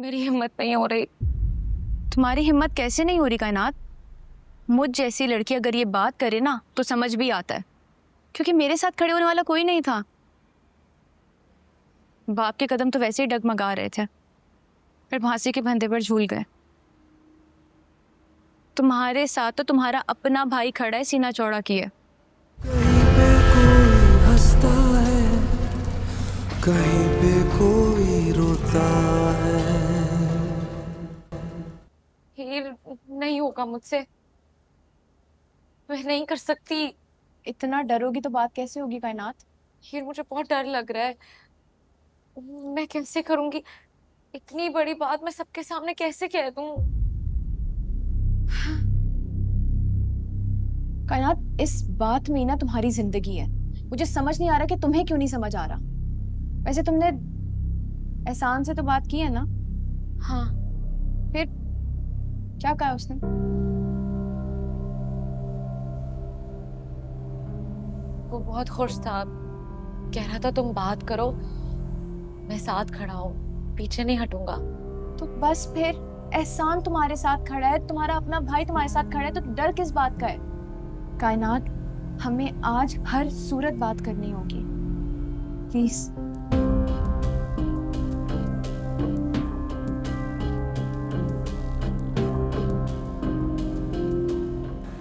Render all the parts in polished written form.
मेरी हिम्मत नहीं हो रही। तुम्हारी हिम्मत कैसे नहीं हो रही कायनात? मुझ जैसी लड़की अगर ये बात करे ना तो समझ भी आता है, क्योंकि मेरे साथ खड़े होने वाला कोई नहीं था। बाप के कदम तो वैसे ही डगमगा रहे थे, फिर फांसी के फंदे पर झूल गए। तुम्हारे साथ तो तुम्हारा अपना भाई खड़ा है सीना चौड़ा किए। कहीं पे कोई हंसता है, कहीं पे कोई रोता है। हीर, नहीं होगा मुझसे, मैं नहीं कर सकती। इतना डरोगी तो बात कैसे होगी कायनात? हीर, मुझे बहुत डर लग रहा है। मैं कैसे करूंगी? इतनी बड़ी बात मैं सबके सामने कैसे कह दूं? कायनात, इस बात में ही ना तुम्हारी जिंदगी है। मुझे समझ नहीं आ रहा कि तुम्हें क्यों नहीं समझ आ रहा। वैसे तुमने एहसान से तो बात की है ना? हाँ, फिर क्या कहा उसने? वो बहुत खुश था। कह रहा था तुम बात करो, मैं साथ खड़ा हूँ, पीछे नहीं हटूंगा। तो बस फिर, एहसान तुम्हारे साथ खड़ा है, तुम्हारा अपना भाई तुम्हारे साथ खड़ा है, तो डर किस बात का है? कायनात, हमें आज हर सूरत बात करनी होगी, प्लीज।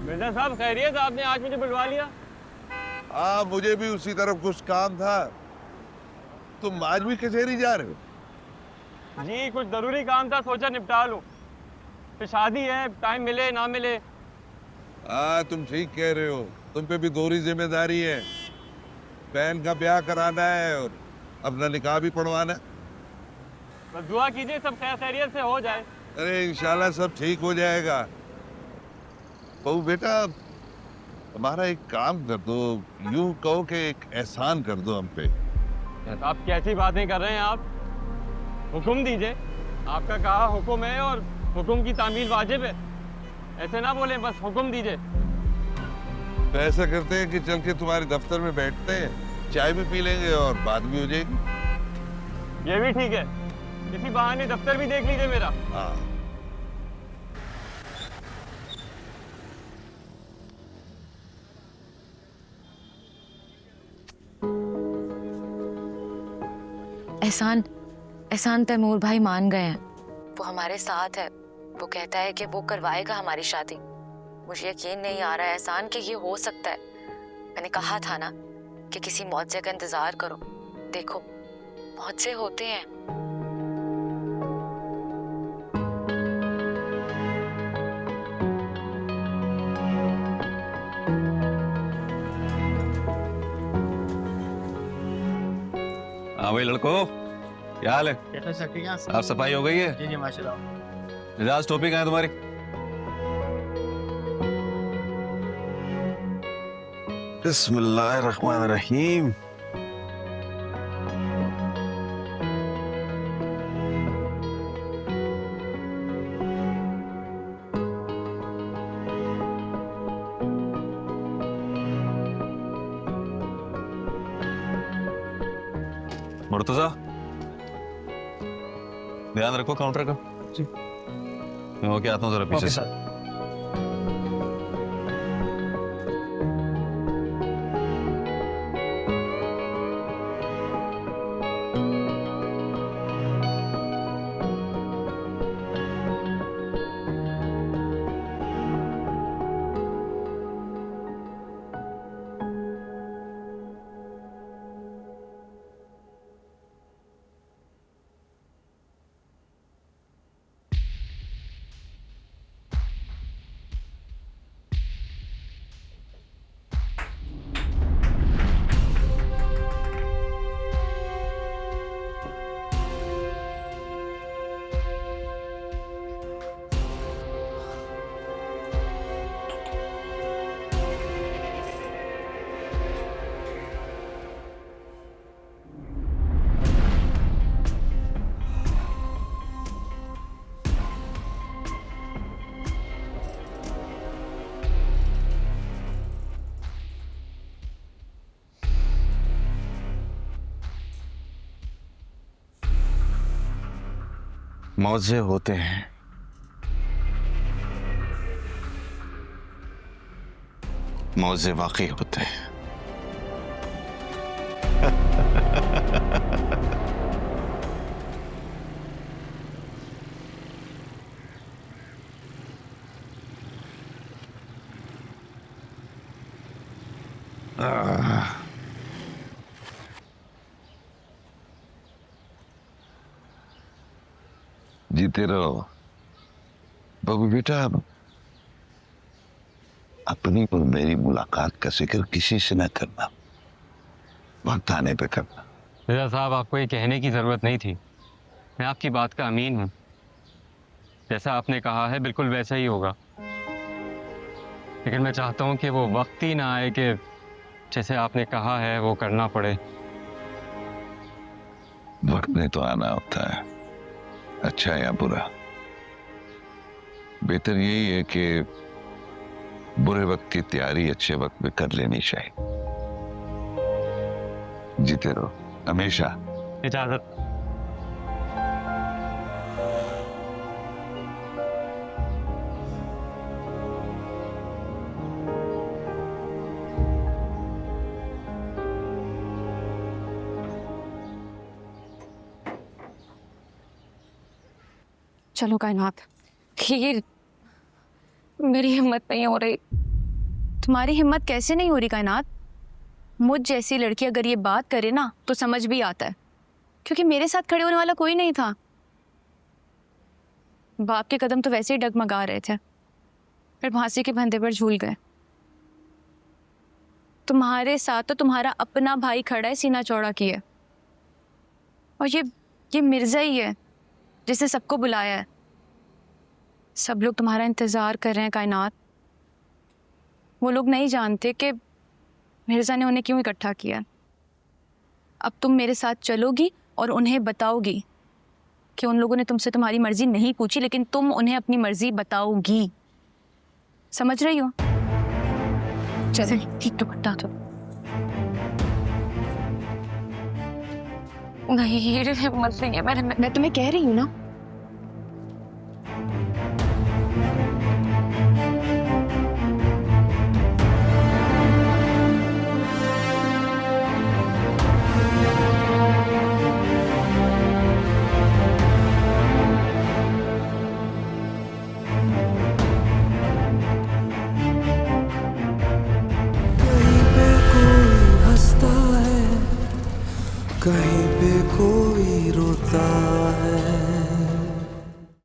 मिर्जा साहब खैरियत, आपने आज मुझे बुलवा लिया। हाँ, मुझे भी उसी तरफ कुछ काम था। तुम आज भी कचहरी जा रहे हो? जी कुछ जरूरी काम था, सोचा निपटा लूं। फिर शादी है, टाइम मिले ना मिले। हाँ, तुम ठीक कह रहे हो। तुम पे भी दोहरी जिम्मेदारी है। बहन का ब्याह कराना है और अपना निकाह भी पढ़वाना है। बस दुआ कीजिए सब खैर खैरियत से हो जाए। अरे इंशाल्लाह सब ठीक हो जाएगा। बहू बेटा, हमारा एक काम कर दो। यूं कहो कि एक एहसान कर दो हम पे। आप कैसी बातें कर रहे हैं आप? हुक्म दीजिए, आपका कहा हुक्म है और हुक्म की तामील वाजिब है। ऐसे ना बोले, बस हुक्म दीजिए। तो ऐसा करते हैं कि चल के तुम्हारे दफ्तर में बैठते हैं, चाय भी पी लेंगे और बात भी हो जाएगी। ये भी ठीक है, इसी बहाने दफ्तर भी देख लीजिए मेरा। हाँ, एहसान, एहसान तैमूर भाई मान गए हैं। वो हमारे साथ है। वो कहता है कि वो करवाएगा हमारी शादी। मुझे यकीन नहीं आ रहा है एहसान कि ये हो सकता है। मैंने कहा था ना कि किसी मौजे का इंतजार करो। देखो, मौजे होते हैं। हाँ भाई लड़को, क्या हाल है? कैसे सर, ठीक है? साफ सफाई हो गई है? जी जी माशाल्लाह। मिजाज टोपी कहाँ है तुम्हारी? बिस्मिल्लाहिर्रहमानिर्रहीम। मुर्तजा, ध्यान रखो काउंटर का। जी। मैं होके आता हूँ जरा पीछे से। मौजे होते हैं, मौजे वाकई होते हैं। जीते रहो बबू बेटा। अपनी और मेरी मुलाकात का जिक्र किसी से न करना, वक्त आने पे करना। रिजा साहब, आपको ये कहने की ज़रूरत नहीं थी। मैं आपकी बात का अमीन हूँ। जैसा आपने कहा है बिल्कुल वैसा ही होगा। लेकिन मैं चाहता हूँ कि वो वक्त ही ना आए कि जैसे आपने कहा है वो करना पड़े। वक्त ने तो आना होता है, अच्छा या बुरा। बेहतर यही है कि बुरे वक्त की तैयारी अच्छे वक्त में कर लेनी चाहिए। जीते रहो हमेशा। इजाज़त। चलो कायनात। खीर, मेरी हिम्मत नहीं हो रही। तुम्हारी हिम्मत कैसे नहीं हो रही कायनात? मुझ जैसी लड़की अगर ये बात करे ना तो समझ भी आता है, क्योंकि मेरे साथ खड़े होने वाला कोई नहीं था। बाप के कदम तो वैसे ही डगमगा रहे थे, फिर फांसी के फंदे पर झूल गए। तुम्हारे साथ तो तुम्हारा अपना भाई खड़ा है सीना चौड़ा किए, और ये मिर्जा ही है जिसने सबको बुलाया है। सब लोग तुम्हारा इंतजार कर रहे हैं कायनात। वो लोग नहीं जानते कि मिर्जा ने उन्हें क्यों इकट्ठा किया। अब तुम मेरे साथ चलोगी और उन्हें बताओगी कि उन लोगों ने तुमसे तुम्हारी मर्जी नहीं पूछी, लेकिन तुम उन्हें अपनी मर्जी बताओगी। समझ रही हो? चलो ठीक, तो बता दो। नहीं, हिम्मत नहीं है। मैं तुम्हें कह रही हूँ ना,